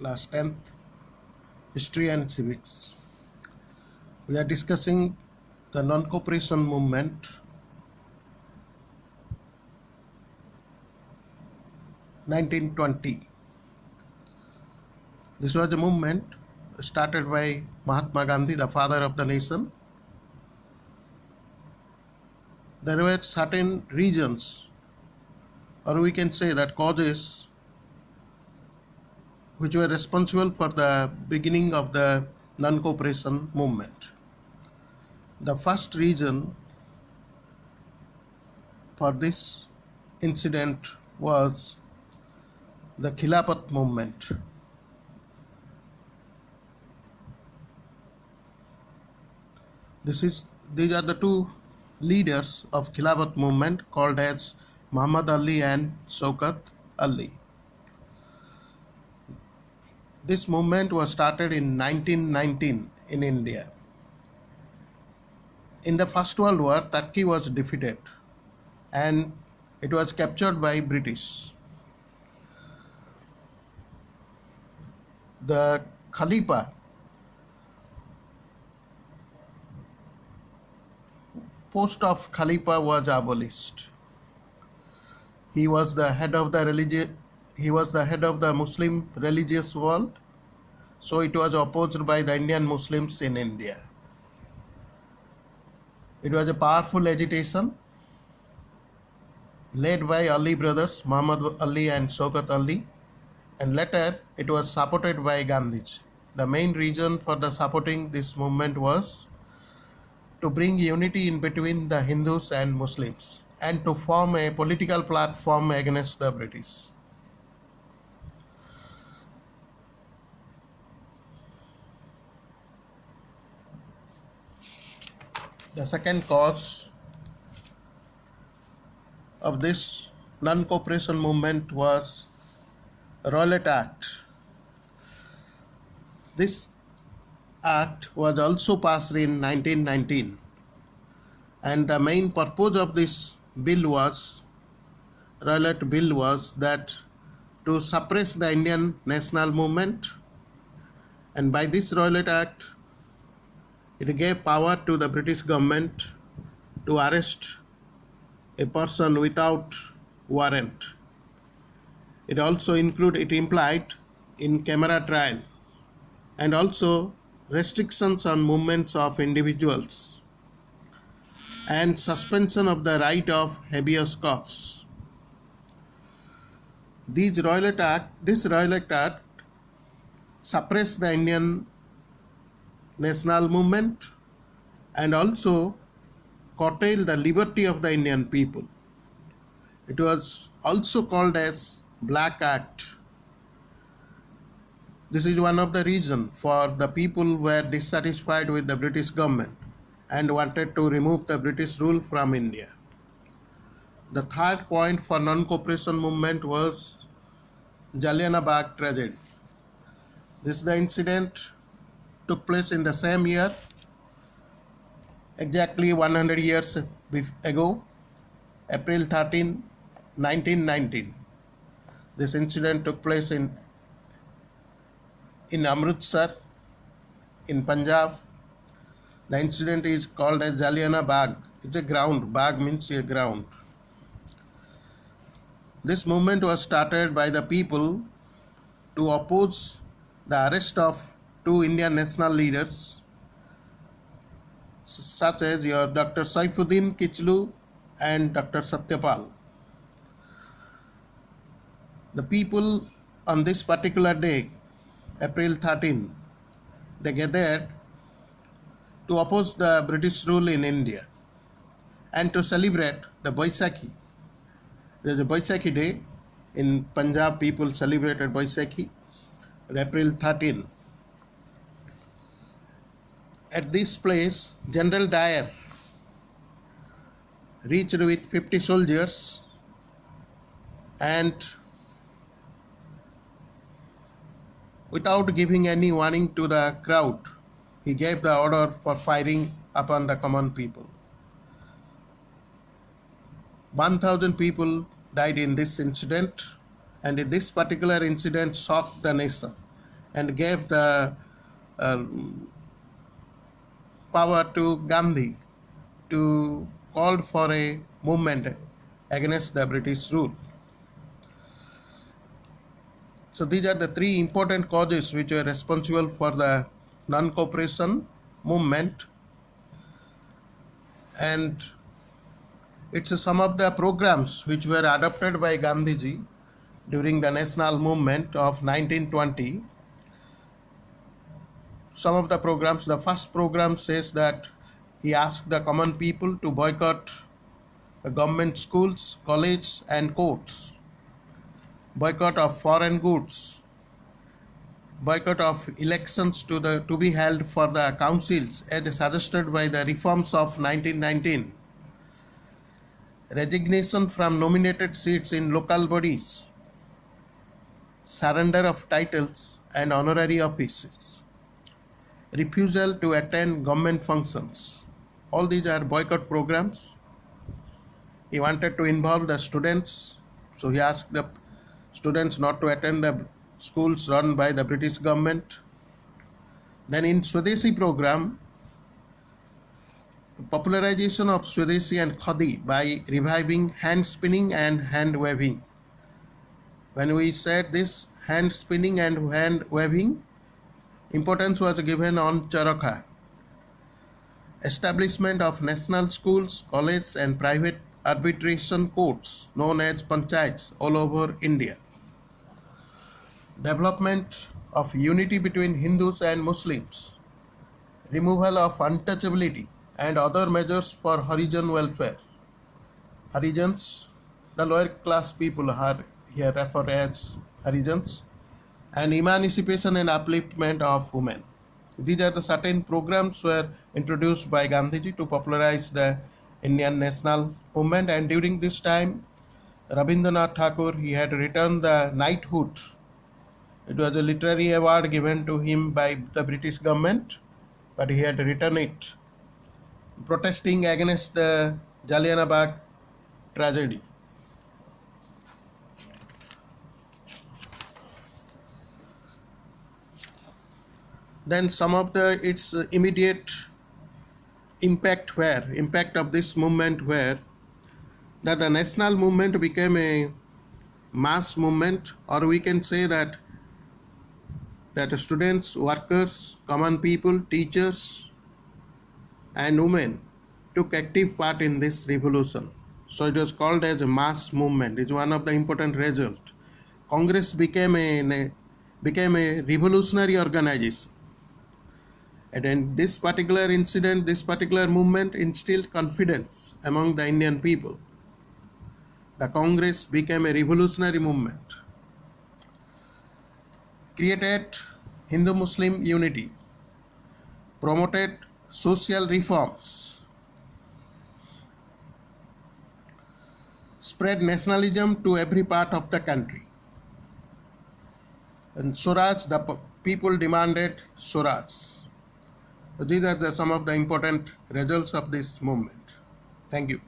Class 10th, History and Civics. We are discussing the non-cooperation movement 1920. This was a movement started by Mahatma Gandhi, the father of the nation. There were certain regions, or we can say that causes, which were responsible for the beginning of the non-cooperation movement. The first reason for this incident was the Khilafat movement. These are the two leaders of Khilafat movement called as Muhammad Ali and Shaukat Ali. This movement was started in 1919 in India. In the First World War, Turkey was defeated and it was captured by British. The Khalifa, post of Khalifa was abolished. He was the head of the Muslim religious world, so it was opposed by the Indian Muslims in India. It was a powerful agitation led by Ali brothers, Muhammad Ali and Shaukat Ali, and later it was supported by Gandhiji. The main reason for the supporting this movement was to bring unity in between the Hindus and Muslims and to form a political platform against the British. The second cause of this non-cooperation movement was Rowlatt Act. This act was also passed in 1919, and the main purpose of this Rowlatt Bill was that to suppress the Indian national movement, and by this Rowlatt Act it gave power to the British government to arrest a person without warrant. It implied in camera trial and also restrictions on movements of individuals and suspension of the right of habeas corpus. This Rowlatt Act suppressed the Indian national movement and also curtailed the liberty of the Indian people. It was also called as Black Act. This is one of the reasons for the people were dissatisfied with the British government and wanted to remove the British rule from India. The third point for non-cooperation movement was Jallianwala Bagh tragedy. The incident took place in the same year, exactly 100 years ago, April 13, 1919. This incident took place in Amritsar, in Punjab. The incident is called as Jallianwala Bagh. It's a ground. Bagh means a ground. This movement was started by the people to oppose the arrest of two Indian national leaders, such as your Dr. Saifuddin Kichlu and Dr. Satyapal. The people on this particular day, April 13, they gathered to oppose the British rule in India and to celebrate the Baisakhi. There is a Baisakhi day. In Punjab, people celebrated Baisakhi on April 13. At this place, General Dyer reached with 50 soldiers and without giving any warning to the crowd, he gave the order for firing upon the common people. 1,000 people died in this incident, and this particular incident shocked the nation. and gave the uh, power to Gandhi to call for a movement against the British rule. So these are the three important causes which were responsible for the non-cooperation movement, and it's some of the programs which were adopted by Gandhiji during the national movement of 1920. Some of the programs, the first program says that he asked the common people to boycott the government schools, colleges and courts, boycott of foreign goods, boycott of elections to be held for the councils as suggested by the reforms of 1919, resignation from nominated seats in local bodies, surrender of titles and honorary offices, refusal to attend government functions. All these are boycott programs. He wanted to involve the students, so he asked the students not to attend the schools run by the British government. Then in Swadeshi program, popularization of Swadeshi and Khadi by reviving hand spinning and hand weaving. When we said this hand spinning and hand weaving, importance was given on Charaka. Establishment of national schools, colleges and private arbitration courts known as panchayats all over India. Development of unity between Hindus and Muslims. Removal of untouchability and other measures for Harijan welfare. Harijans, the lower class people are here referred as Harijans, and emancipation and upliftment of women. These are the certain programs were introduced by Gandhiji to popularize the Indian national movement, and during this time Rabindranath Tagore, he had written the knighthood. It was a literary award given to him by the British government, but he had written it protesting against the Jallianwala Bagh tragedy. Then some of its immediate impact of this movement were that the national movement became a mass movement, or we can say that students, workers, common people, teachers and women took active part in this revolution. So it was called as a mass movement. It's one of the important results. Congress became a revolutionary organization. And in this particular incident, this particular movement instilled confidence among the Indian people. The Congress became a revolutionary movement, created Hindu-Muslim unity, promoted social reforms, spread nationalism to every part of the country. And Swaraj, the people demanded Swaraj. So these are some of the important results of this movement. Thank you.